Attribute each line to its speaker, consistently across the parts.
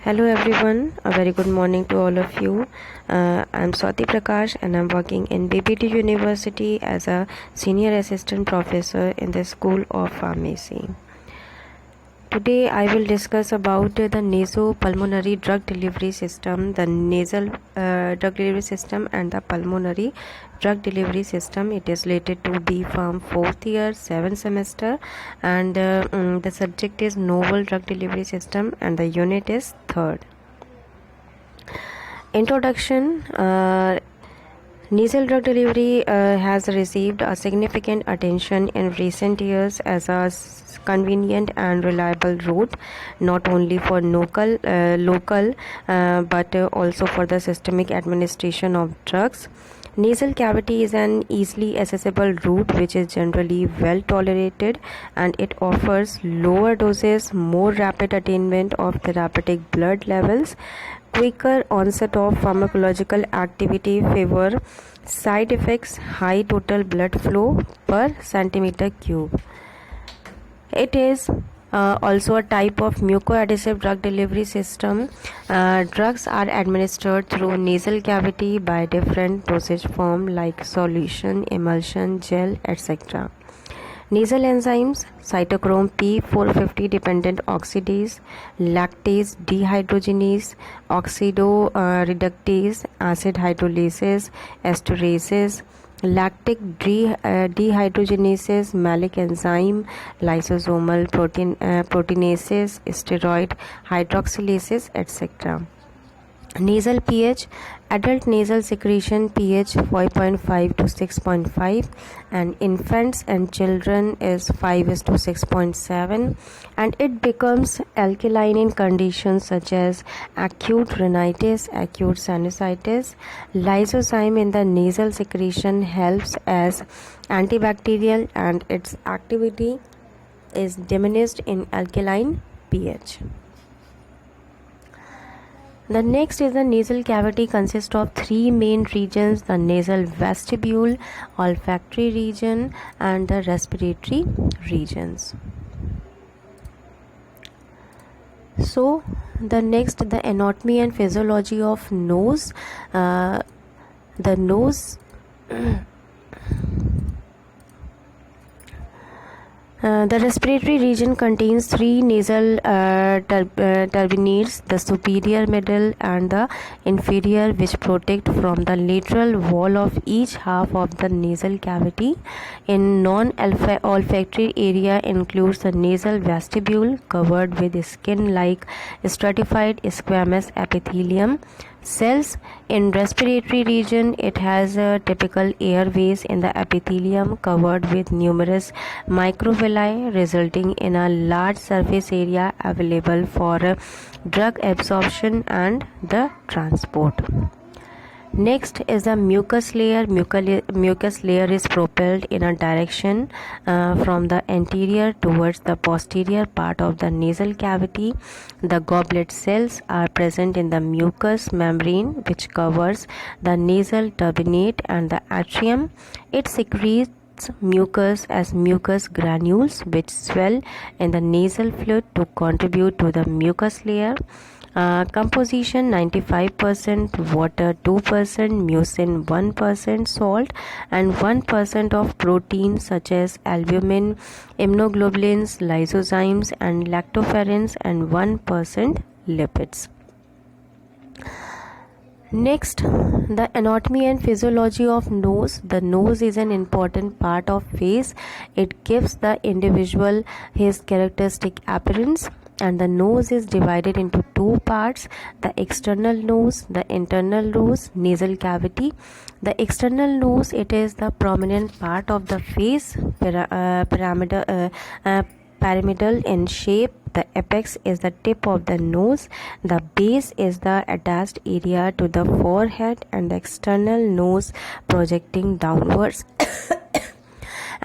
Speaker 1: Hello everyone, a very good morning to all of you. I'm Swati Prakash and I'm working in BPT University as a senior assistant professor in the School of Pharmacy. Today I will discuss about the nasopulmonary drug delivery system, the nasal drug delivery system and the pulmonary drug delivery system. It is related to B Pharm 4th year 7th semester, and the subject is novel drug delivery system and the unit is 3rd. Introduction. Nasal drug delivery has received a significant attention in recent years as a convenient and reliable route, not only for local but also for the systemic administration of drugs. Nasal cavity is an easily accessible route which is generally well tolerated, and it offers lower doses, more rapid attainment of therapeutic blood levels, quicker onset of pharmacological activity, favor side effects, high total blood flow per centimeter cube. It is also a type of mucoadhesive drug delivery system. Drugs are administered through nasal cavity by different dosage form like solution, emulsion, gel, etc. Nasal enzymes: cytochrome P450 dependent oxidase, lactase dehydrogenase, oxidoreductase, acid hydrolases, esterases, lactic dehydrogenases, malic enzyme, lysosomal proteinases, steroid hydroxylases, etc. Nasal pH: adult nasal secretion pH 5.5 to 6.5, and infants and children is 5:6.7, and it becomes alkaline in conditions such as acute rhinitis, acute sinusitis. Lysozyme in the nasal secretion helps as antibacterial, and its activity is diminished in alkaline pH. The next is the nasal cavity consists of three main regions: the nasal vestibule, olfactory region, and the respiratory regions. So the next, the anatomy and physiology of nose. The nose the respiratory region contains three nasal turbinates, the superior, middle, and the inferior, which protect from the lateral wall of each half of the nasal cavity. In non-olfactory area includes the nasal vestibule, covered with skin-like stratified squamous epithelium cells. In respiratory region, it has typical airways in the epithelium covered with numerous microvilli, resulting in a large surface area available for drug absorption and the transport. Next is the mucus layer. Mucus layer is propelled in a direction from the anterior towards the posterior part of the nasal cavity. The goblet cells are present in the mucous membrane, which covers the nasal turbinate and the atrium. It secretes mucus as mucus granules, which swell in the nasal fluid to contribute to the mucus layer. Composition: 95% water, 2% mucin, 1% salt, and 1% of protein such as albumin, immunoglobulins, lysozymes, and lactoferrins, and 1% lipids. Next, the anatomy and physiology of nose. The nose is an important part of face. It gives the individual his characteristic appearance, and the nose is divided into two parts: the external nose, the internal nose, nasal cavity. The external nose, it is the prominent part of the face, pyramidal in shape. The apex is the tip of the nose. The base is the attached area to the forehead, and the external nose projecting downwards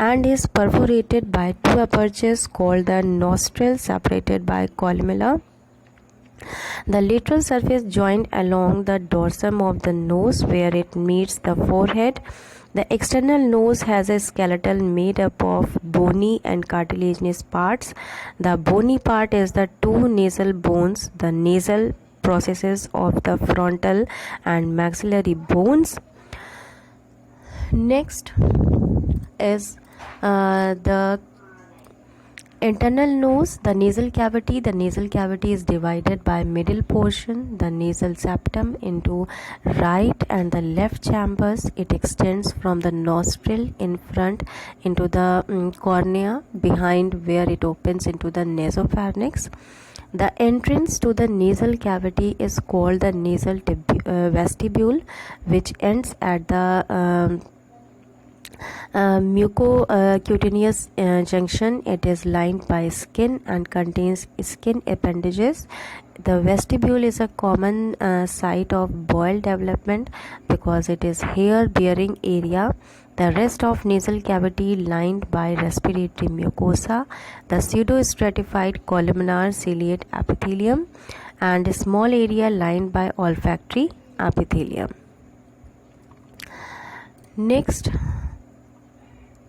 Speaker 1: and is perforated by two apertures called the nostrils, separated by columella. The lateral surface joined along the dorsum of the nose where it meets the forehead. The external nose has a skeleton made up of bony and cartilaginous parts. The bony part is the two nasal bones, the nasal processes of the frontal and maxillary bones. Next is the internal nose, the nasal cavity. The nasal cavity is divided by middle portion, the nasal septum, into right and the left chambers. It extends from the nostril in front into the cornea behind, where it opens into the nasopharynx. The entrance to the nasal cavity is called the nasal vestibule, which ends at the mucocutaneous junction. It is lined by skin and contains skin appendages. The vestibule is a common site of bowel development because it is hair-bearing area. The rest of nasal cavity lined by respiratory mucosa, the pseudostratified columnar ciliate epithelium, and a small area lined by olfactory epithelium. Next,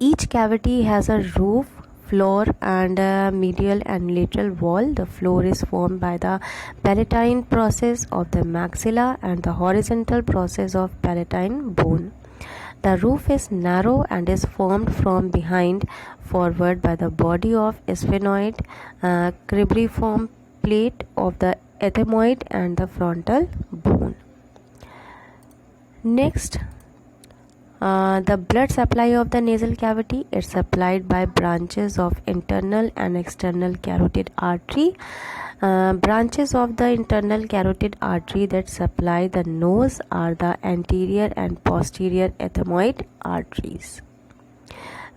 Speaker 1: each cavity has a roof, floor, and a medial and lateral wall. The floor is formed by the palatine process of the maxilla and the horizontal process of palatine bone. The roof is narrow and is formed from behind forward by the body of sphenoid cribriform plate of the ethmoid and the frontal bone. Next, the blood supply of the nasal cavity is supplied by branches of internal and external carotid artery. Branches of the internal carotid artery that supply the nose are the anterior and posterior ethmoid arteries.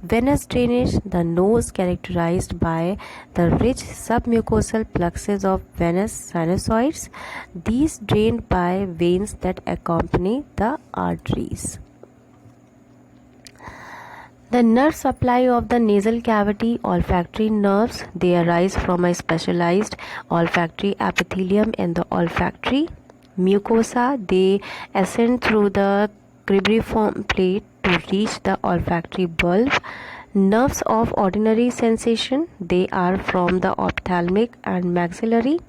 Speaker 1: Venous drainage: the nose characterized by the rich submucosal fluxes of venous sinusoids. These drained by veins that accompany the arteries. The nerve supply of the nasal cavity: olfactory nerves. They arise from a specialized olfactory epithelium in the olfactory mucosa. They ascend through the cribriform plate to reach the olfactory bulb. Nerves of ordinary sensation: they are from the ophthalmic and maxillary.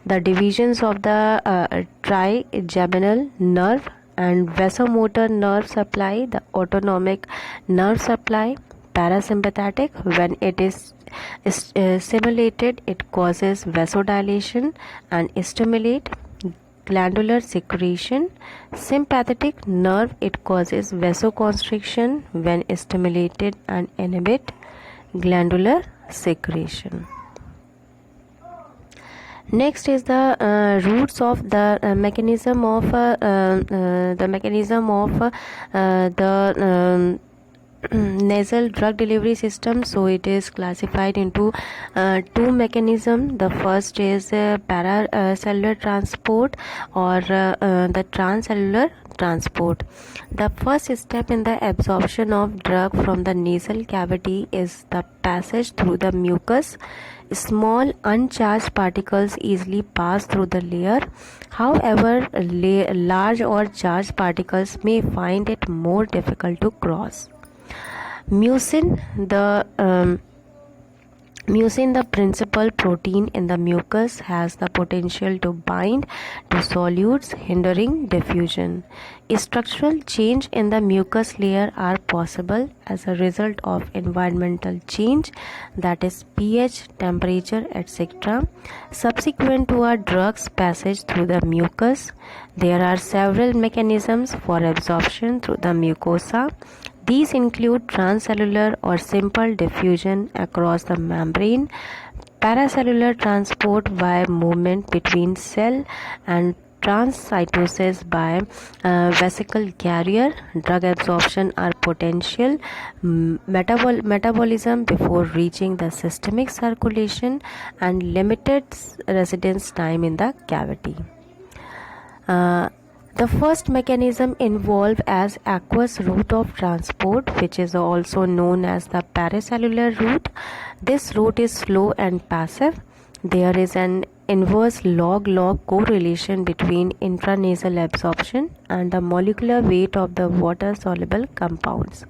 Speaker 1: The divisions of the trigeminal nerve and vasomotor nerve supply: the autonomic nerve supply, parasympathetic. When it is stimulated, it causes vasodilation and stimulate glandular secretion. Sympathetic nerve: it causes vasoconstriction when stimulated and inhibit glandular secretion. Next is the roots of the mechanism of the nasal drug delivery system. So it is classified into two mechanisms. The first is paracellular transport or the transcellular transport. The first step in the absorption of drug from the nasal cavity is the passage through the mucus. Small uncharged particles easily pass through the layer. However, large or charged particles may find it more difficult to cross. Mucin, the principal protein in the mucus, has the potential to bind to solutes, hindering diffusion. Structural change in the mucus layer are possible as a result of environmental change, that is pH, temperature, etc. Subsequent to a drug's passage through the mucus, there are several mechanisms for absorption through the mucosa. These include transcellular or simple diffusion across the membrane, paracellular transport via movement between cell, and transcytosis by vesicle carrier. Drug absorption are potential metabolism before reaching the systemic circulation and limited residence time in the cavity. The first mechanism involved as aqueous route of transport, which is also known as the paracellular route. This route is slow and passive. There is an inverse log-log correlation between intranasal absorption and the molecular weight of the water-soluble compounds.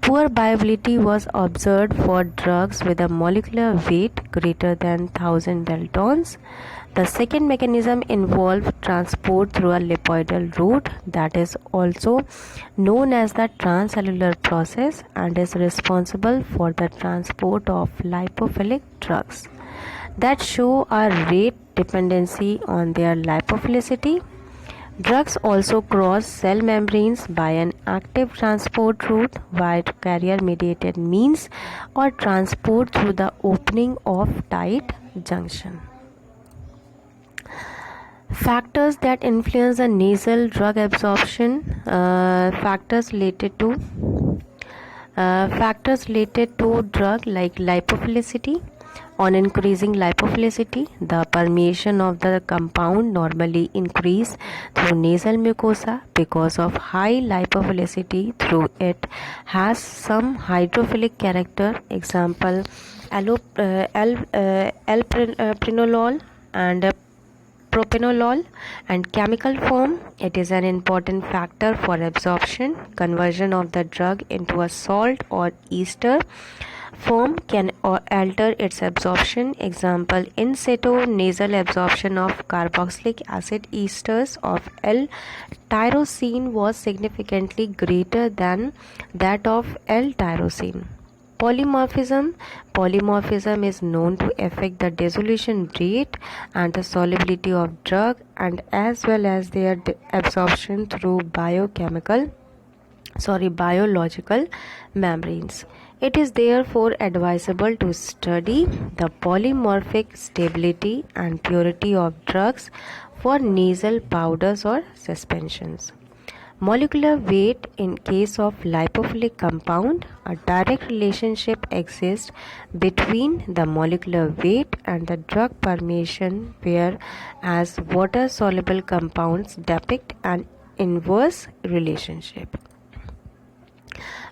Speaker 1: Poor viability was observed for drugs with a molecular weight greater than 1000 daltons. The second mechanism involves transport through a lipoidal route, that is also known as the transcellular process, and is responsible for the transport of lipophilic drugs that show a rate dependency on their lipophilicity. Drugs also cross cell membranes by an active transport route via carrier-mediated means or transport through the opening of tight junction. Factors that influence the nasal drug absorption. Factors related to drug like lipophilicity. On increasing lipophilicity, the permeation of the compound normally increase through nasal mucosa. Because of high lipophilicity through it has some hydrophilic character. Example, alpranolol and propranolol and chemical form. It is an important factor for absorption. Conversion of the drug into a salt or ester form can alter its absorption. Example, in situ nasal absorption of carboxylic acid esters of L-tyrosine was significantly greater than that of L-tyrosine. Polymorphism. Polymorphism is known to affect the dissolution rate and the solubility of drug and as well as their absorption through biological membranes. It is therefore advisable to study the polymorphic stability and purity of drugs for nasal powders or suspensions. Molecular weight. In case of lipophilic compound, a direct relationship exists between the molecular weight and the drug permeation, whereas water-soluble compounds depict an inverse relationship.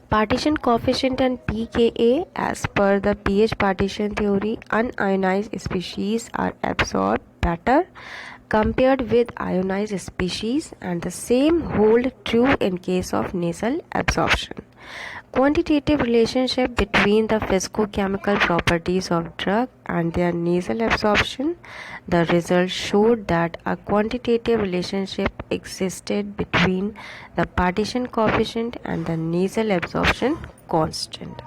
Speaker 1: Partition coefficient and pKa. As per the pH partition theory, unionized species are absorbed better compared with ionized species, and the same hold true in case of nasal absorption. Quantitative relationship between the physicochemical properties of drug and their nasal absorption. The results showed that a quantitative relationship existed between the partition coefficient and the nasal absorption constant.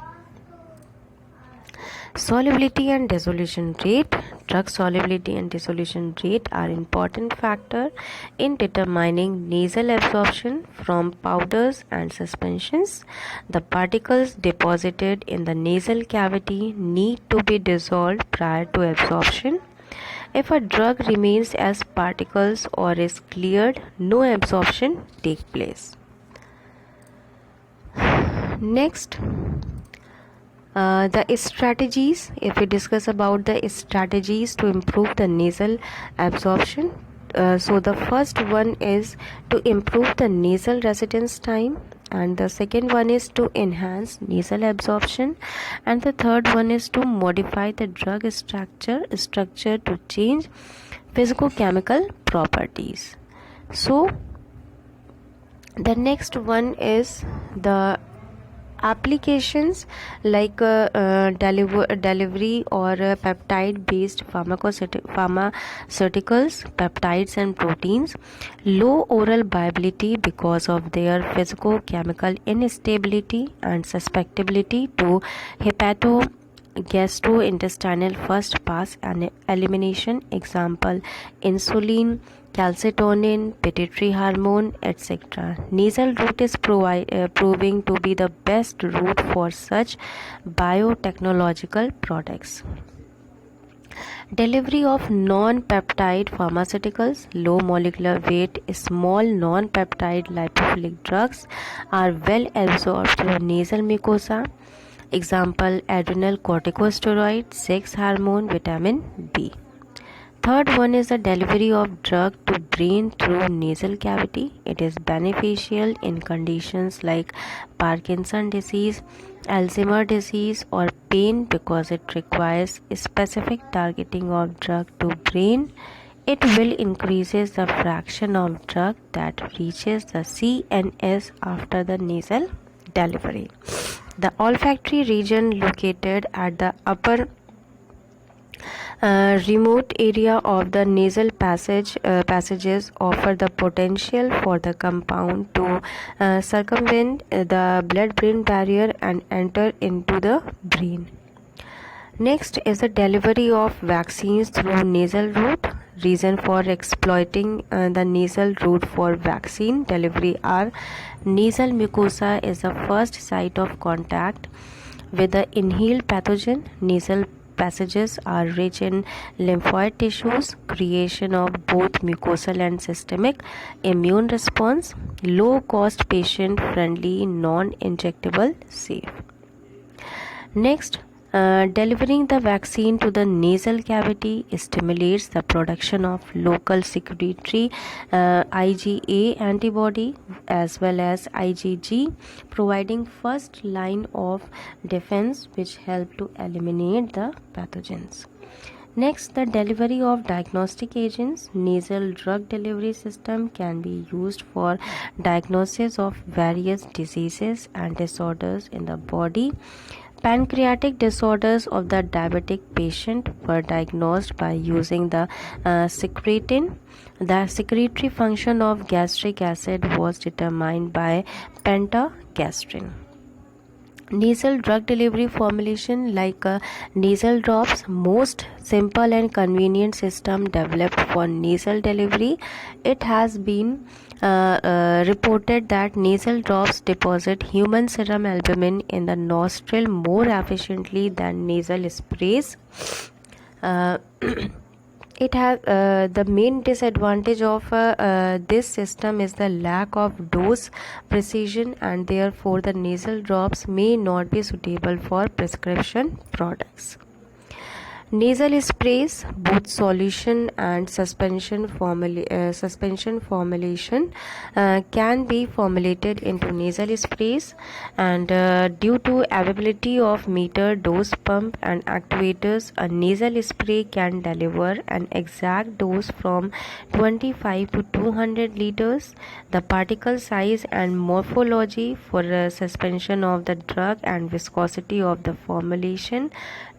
Speaker 1: Solubility and dissolution rate. Drug solubility and dissolution rate are important factors in determining nasal absorption from powders and suspensions. The particles deposited in the nasal cavity need to be dissolved prior to absorption. If a drug remains as particles or is cleared, no absorption takes place. Next, the strategies. If we discuss about the strategies to improve the nasal absorption, so the first one is to improve the nasal residence time, and the second one is to enhance nasal absorption, and the third one is to modify the drug structure to change physicochemical properties. So the next one is the applications like delivery or peptide based pharmaceuticals, peptides and proteins. Low oral viability because of their physicochemical instability and susceptibility to gastrointestinal first pass and elimination. Example, insulin, calcitonin, pituitary hormone, etc. Nasal route is proving to be the best route for such biotechnological products. Delivery of non-peptide pharmaceuticals. Low molecular weight, small non-peptide lipophilic drugs are well absorbed through nasal mucosa. Example, adrenal corticosteroid, sex hormone, vitamin B. Third one is the delivery of drug to brain through nasal cavity. It is beneficial in conditions like Parkinson disease, Alzheimer's disease or pain because it requires specific targeting of drug to brain. It will increases the fraction of drug that reaches the CNS after the nasal delivery. The olfactory region located at the upper Remote area of the nasal passages offer the potential for the compound to circumvent the blood-brain barrier and enter into the brain. Next is the delivery of vaccines through nasal route. Reason for exploiting the nasal route for vaccine delivery are: nasal mucosa is the first site of contact with the inhaled pathogen. Nasal passages are rich in lymphoid tissues, creation of both mucosal and systemic immune response, low cost, patient friendly, non injectable, safe. Next, delivering the vaccine to the nasal cavity stimulates the production of local secretory IgA antibody as well as IgG, providing first line of defense which help to eliminate the pathogens. Next, the delivery of diagnostic agents. Nasal drug delivery system can be used for diagnosis of various diseases and disorders in the body. Pancreatic disorders of the diabetic patient were diagnosed by using the secretin. The secretory function of gastric acid was determined by pentagastrin. Nasal drug delivery formulation like nasal drops, most simple and convenient system developed for nasal delivery. It has been reported that nasal drops deposit human serum albumin in the nostril more efficiently than nasal sprays. Uh, it has the main disadvantage of this system is the lack of dose precision, and therefore the nasal drops may not be suitable for prescription products. Nasal sprays, both solution and suspension formulation can be formulated into nasal sprays, and due to availability of meter dose pump and actuators, a nasal spray can deliver an exact dose from 25 to 200 liters. The particle size and morphology for suspension of the drug and viscosity of the formulation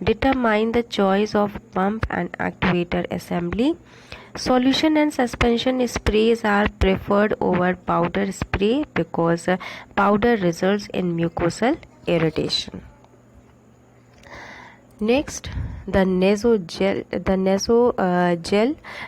Speaker 1: determine the choice of pump and actuator assembly. Solution and suspension sprays are preferred over powder spray because powder results in mucosal irritation. Next, the nasogel.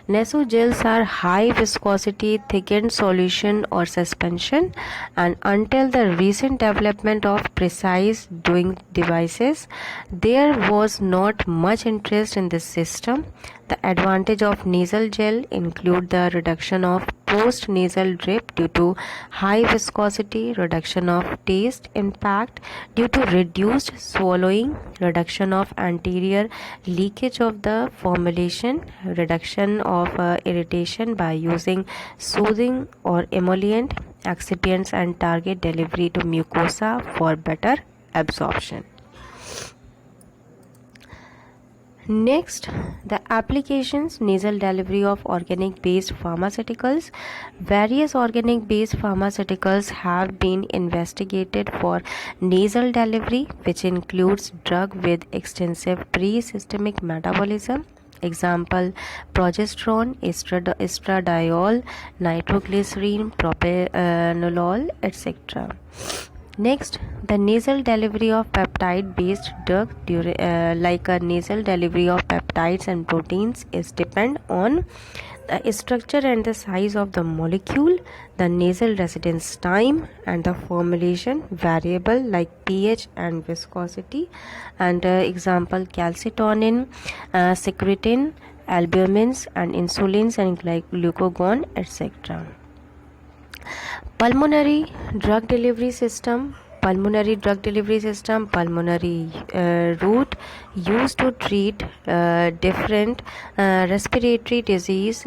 Speaker 1: Nasogels are high viscosity thickened solution or suspension, and until the recent development of precise dosing devices, there was not much interest in this system. The advantage of nasal gel include the reduction of post-nasal drip due to high viscosity, reduction of taste impact due to reduced swallowing, reduction of anterior leakage of the formulation, reduction of irritation by using soothing or emollient excipients, and target delivery to mucosa for better absorption. Next, the applications: nasal delivery of organic based pharmaceuticals. Various organic based pharmaceuticals have been investigated for nasal delivery, which includes drug with extensive pre-systemic metabolism. Example: progesterone, estradiol, nitroglycerin, propranolol, etc. Next, the nasal delivery of peptide-based drug like a nasal delivery of peptides and proteins is depend on the structure and the size of the molecule, the nasal residence time, and the formulation variable like pH and viscosity. And example: calcitonin, secretin, albumins, and insulins and glucagon, etc. Pulmonary drug delivery system. Pulmonary route used to treat different respiratory disease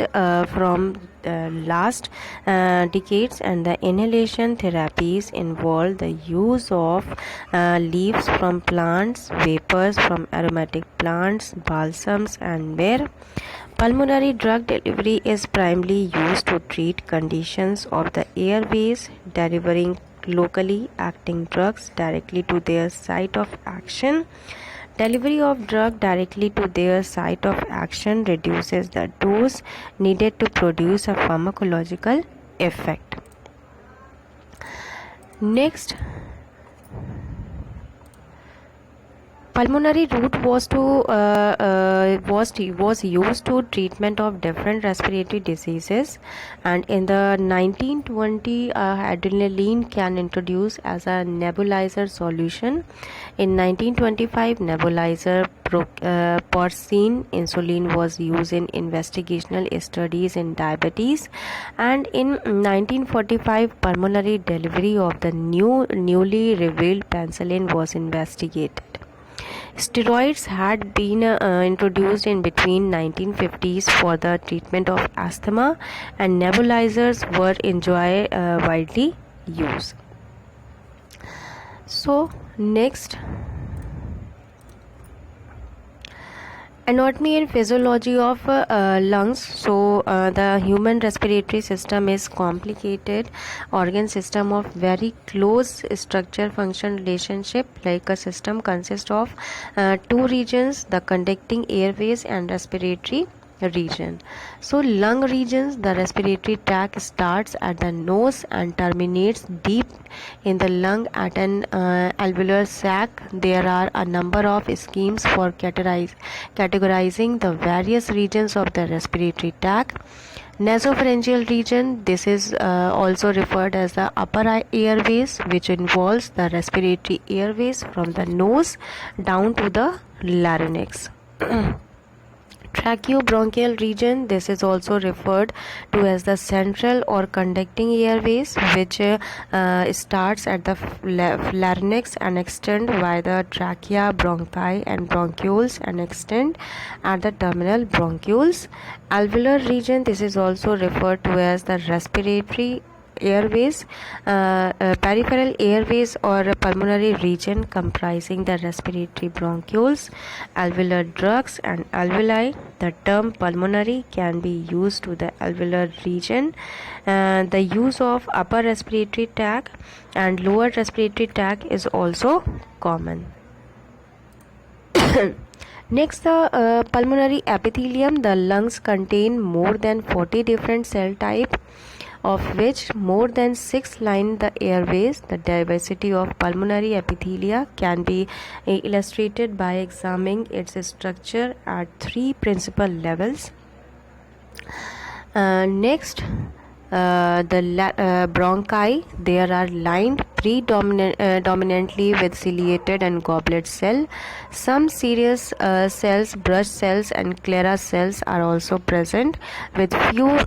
Speaker 1: from last decades, and the inhalation therapies involve the use of leaves from plants, vapors from aromatic plants, balsams, and myrrh. Pulmonary drug delivery is primarily used to treat conditions of the airways, delivering locally acting drugs directly to their site of action. Delivery of drug directly to their site of action reduces the dose needed to produce a pharmacological effect. Next, pulmonary route was used to treatment of different respiratory diseases, and in the 1920 adrenaline can introduced as a nebulizer solution. In 1925 nebulizer porcine insulin was used in investigational studies in diabetes, and in 1945 pulmonary delivery of the newly revealed penicillin was investigated. Steroids had been introduced in between 1950s for the treatment of asthma, and nebulizers were widely used. So next, anatomy and physiology of lungs. So the human respiratory system is complicated organ system of very close structure function relationship. Like a system consists of two regions, the conducting airways and respiratory region. So lung regions, the respiratory tract starts at the nose and terminates deep in the lung at an alveolar sac. There are a number of schemes for categorizing the various regions of the respiratory tract. Nasopharyngeal region, this is also referred as the upper airways, which involves the respiratory airways from the nose down to the larynx. Tracheobronchial region, this is also referred to as the central or conducting airways, which starts at the larynx and extend via the trachea, bronchi and bronchioles and extend at the terminal bronchioles. Alveolar region, this is also referred to as the respiratory airways, peripheral airways or pulmonary region comprising the respiratory bronchioles, alveolar ducts and alveoli. The term pulmonary can be used to the alveolar region. The use of upper respiratory tract and lower respiratory tract is also common. Next, the pulmonary epithelium. The lungs contain more than 40 different cell types, of which more than 6 line the airways. The diversity of pulmonary epithelia can be illustrated by examining its structure at 3 principal levels. Next, the bronchi, there are lined predominantly with ciliated and goblet cell. Some serous cells, brush cells and Clara cells are also present. With few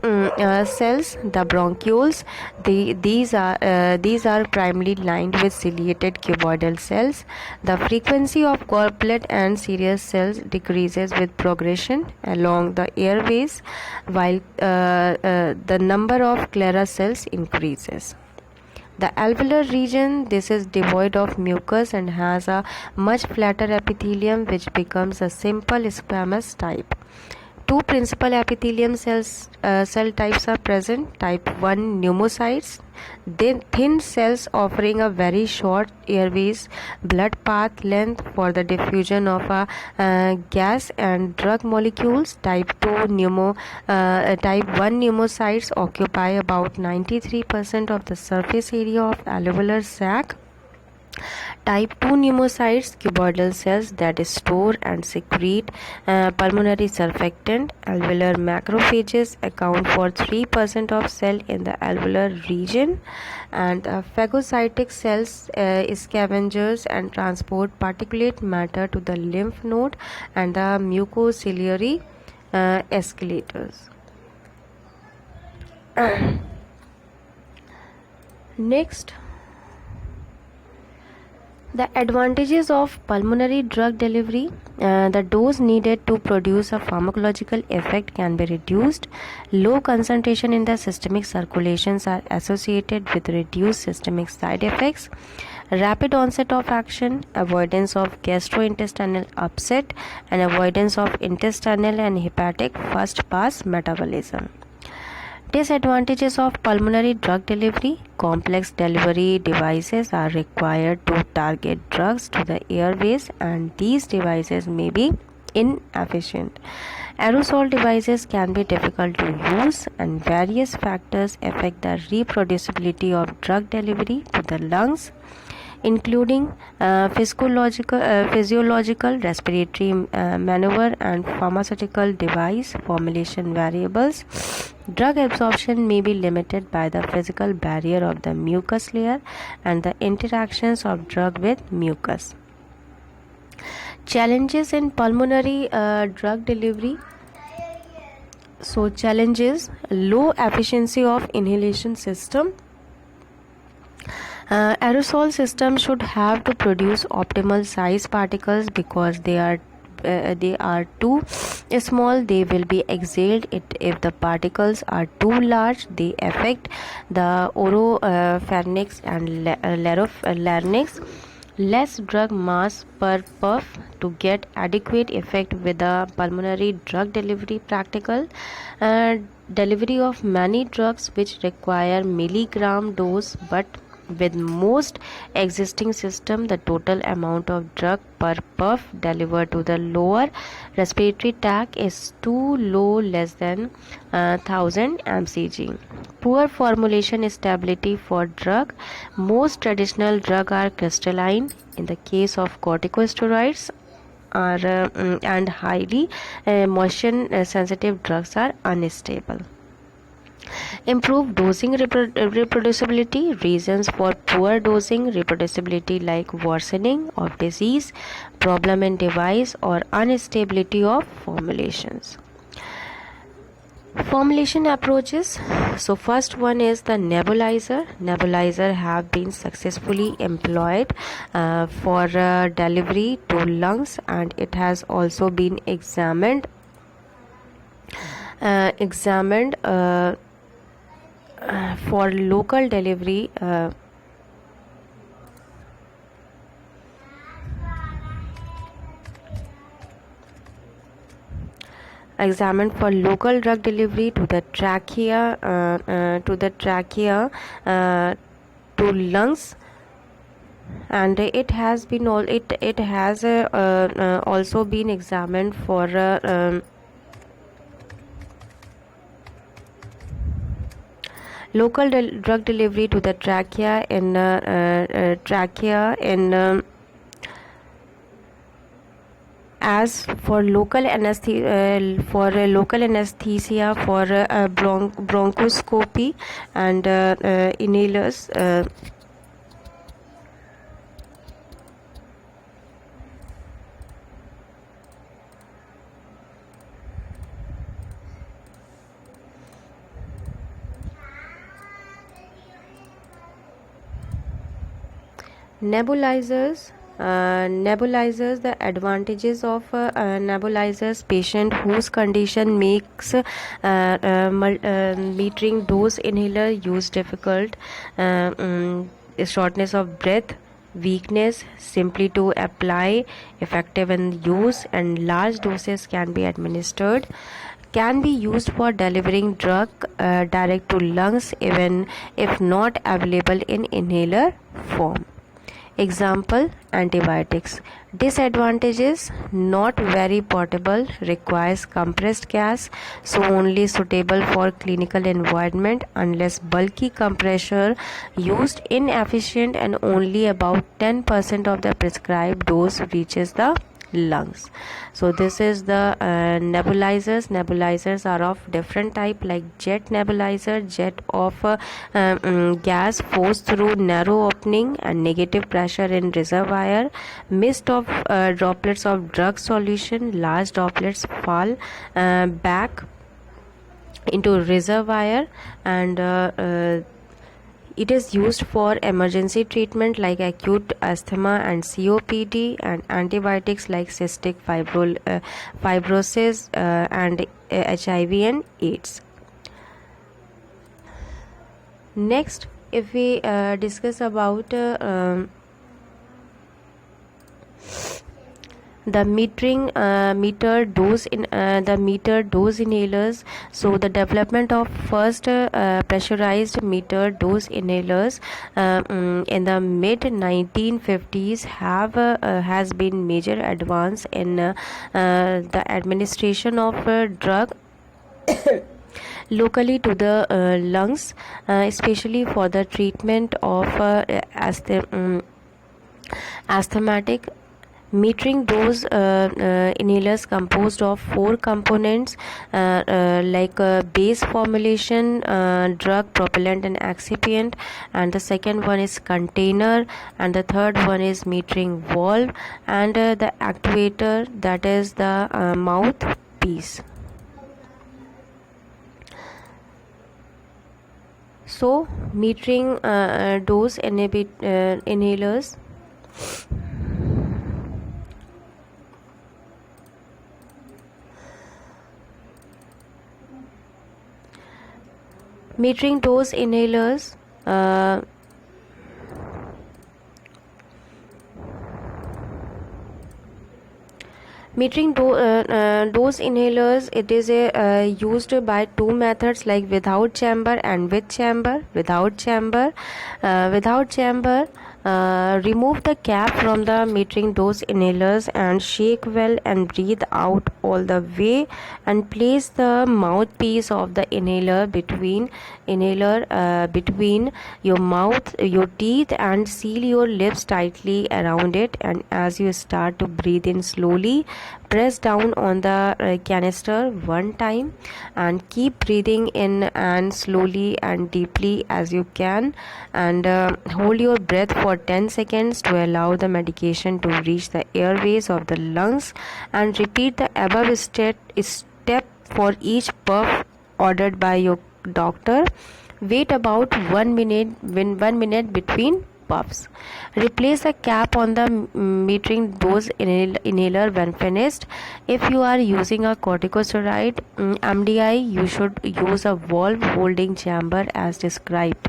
Speaker 1: cells, the bronchioles, these are primarily lined with ciliated cuboidal cells. The frequency of goblet and serous cells decreases with progression along the airways, while the number of Clara cells increases. The alveolar region, this is devoid of mucus and has a much flatter epithelium, which becomes a simple squamous type. 2 principal epithelium cell types are present. Type 1 pneumocytes, then thin cells offering a very short airways blood path length for the diffusion of gas and drug molecules. Type 1 pneumocytes occupy about 93% of the surface area of alveolar sac. Type 2 pneumocytes, cuboidal cells that store and secrete pulmonary surfactant. Alveolar macrophages account for 3% of cell in the alveolar region, and phagocytic cells scavengers and transport particulate matter to the lymph node and the mucociliary escalators. Next, the advantages of pulmonary drug delivery. The dose needed to produce a pharmacological effect can be reduced. Low concentration in the systemic circulations are associated with reduced systemic side effects. Rapid onset of action, avoidance of gastrointestinal upset, and avoidance of intestinal and hepatic first pass metabolism. Disadvantages of pulmonary drug delivery. Complex delivery devices are required to target drugs to the airways, and these devices may be inefficient. Aerosol devices can be difficult to use, and various factors affect the reproducibility of drug delivery to the lungs, including physiological, respiratory maneuver, and pharmaceutical device formulation variables. Drug absorption may be limited by the physical barrier of the mucus layer and the interactions of drug with mucus. Challenges in pulmonary drug delivery. So challenges: low efficiency of inhalation system. Aerosol system should have to produce optimal size particles because they are too small. They will be exhaled. If the particles are too large, they affect the oropharynx and larynx. Less drug mass per puff to get adequate effect with the pulmonary drug delivery. Practical delivery of many drugs which require milligram dose, but with most existing system, the total amount of drug per puff delivered to the lower respiratory tract is too low, less than 1000 mcg. Poor formulation stability for drug. Most traditional drugs are crystalline. In the case of corticosteroids, and highly motion sensitive drugs are unstable. Improved dosing reproducibility. Reasons for poor dosing reproducibility like worsening of disease, problem in device, or instability of formulations. Formulation approaches. So first one is the nebulizer. Nebulizer have been successfully employed for delivery to lungs, and it has also been examined for local delivery. Examined for local drug delivery to the trachea, to lungs, and it has been also been examined for local drug delivery to the trachea in as for local anesthesia, for bronchoscopy and inhalers. Nebulizers. The advantages of nebulizers: patient whose condition makes metering dose inhaler use difficult, shortness of breath, weakness simply to apply, effective in use, and large doses can be administered. Can be used for delivering drug direct to lungs even if not available in inhaler form. Example: antibiotics. Disadvantages: not very portable, requires compressed gas, so only suitable for clinical environment unless bulky compressor used, inefficient, and only about 10% of the prescribed dose reaches the lungs. So this is the nebulizers. Nebulizers are of different type, like jet nebulizer. Jet of gas forced through narrow opening and negative pressure in reservoir. Mist of droplets of drug solution. Large droplets fall back into reservoir, and it is used for emergency treatment like acute asthma and COPD, and antibiotics like cystic fibrosis and HIV and AIDS. Next, if we discuss about the meter dose in the meter dose inhalers. So the development of first pressurized meter dose inhalers in the mid 1950s has been major advance in the administration of drug locally to the lungs, especially for the treatment of asthmatic. Metering dose inhalers composed of four components like base formulation, drug, propellant and excipient, and the second one is container, and the third one is metering valve, and the actuator, that is the mouthpiece. So metering dose inhalers. Metering dose inhalers dose inhalers, it is used by two methods, like without chamber and with chamber. Without chamber, remove the cap from the metering dose inhalers and shake well and breathe out all the way, and place the mouthpiece of the inhaler between your mouth, your teeth, and seal your lips tightly around it. And as you start to breathe in slowly, press down on the canister one time and keep breathing in and slowly and deeply as you can, and hold your breath for 10 seconds to allow the medication to reach the airways of the lungs, and repeat the above step for each puff ordered by your doctor. Wait about 1 minute between puffs. Replace the cap on the metering dose inhaler when finished. If you are using a corticosteroid MDI, you should use a valve holding chamber as described.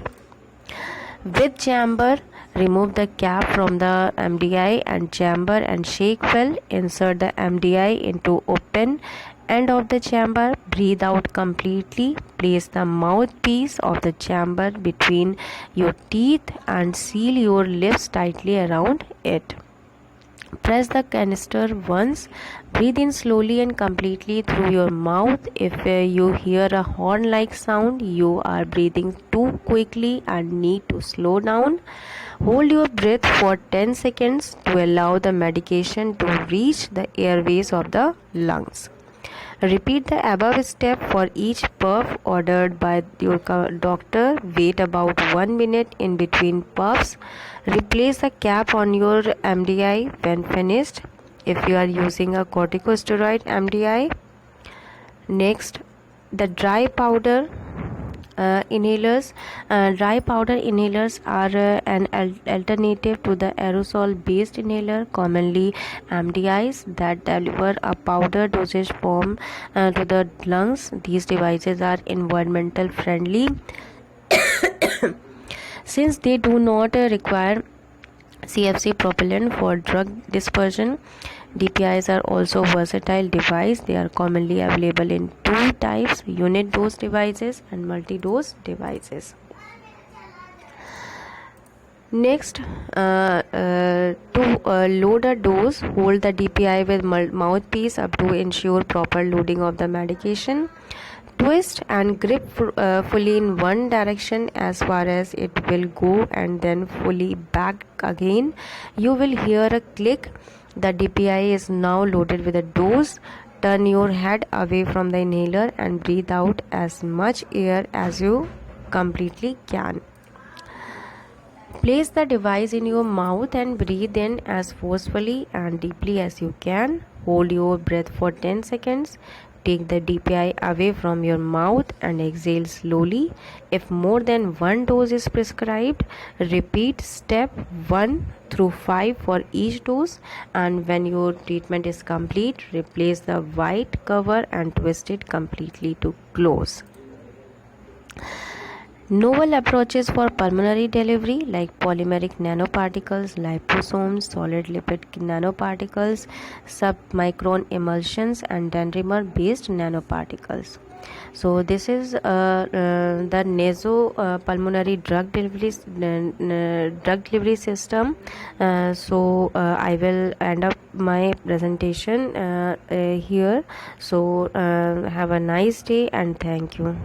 Speaker 1: With chamber, remove the cap from the MDI and chamber and shake well. Insert the MDI into open end of the chamber. Breathe out completely. Place the mouthpiece of the chamber between your teeth and seal your lips tightly around it. Press the canister once. Breathe in slowly and completely through your mouth. If you hear a horn-like sound, you are breathing too quickly and need to slow down. Hold your breath for 10 seconds to allow the medication to reach the airways of the lungs. Repeat the above step for each puff ordered by your doctor. Wait about 1 minute in between puffs. Replace the cap on your MDI when finished, if you are using a corticosteroid MDI. Next, the dry powder inhalers. Dry powder inhalers are an alternative to the aerosol based inhaler, commonly MDIs, that deliver a powder dosage form to the lungs. These devices are environmental friendly since they do not require CFC propellant for drug dispersion. DPIs are also versatile device. They are commonly available in two types: unit dose devices and multi-dose devices. Next, to load a dose, hold the DPI with mouthpiece up to ensure proper loading of the medication. Twist and grip fully in one direction as far as it will go, and then fully back again. You will hear a click. The DPI is now loaded with a dose. Turn your head away from the inhaler and breathe out as much air as you completely can. Place the device in your mouth and breathe in as forcefully and deeply as you can. Hold your breath for 10 seconds. Take the DPI away from your mouth and exhale slowly. If more than one dose is prescribed, repeat step 1 through 5 for each dose, and when your treatment is complete, replace the white cover and twist it completely to close. Novel approaches for pulmonary delivery like polymeric nanoparticles, liposomes, solid lipid nanoparticles, submicron emulsions, and dendrimer-based nanoparticles. So this is the nasopulmonary drug delivery system. I will end up my presentation here. So have a nice day and thank you.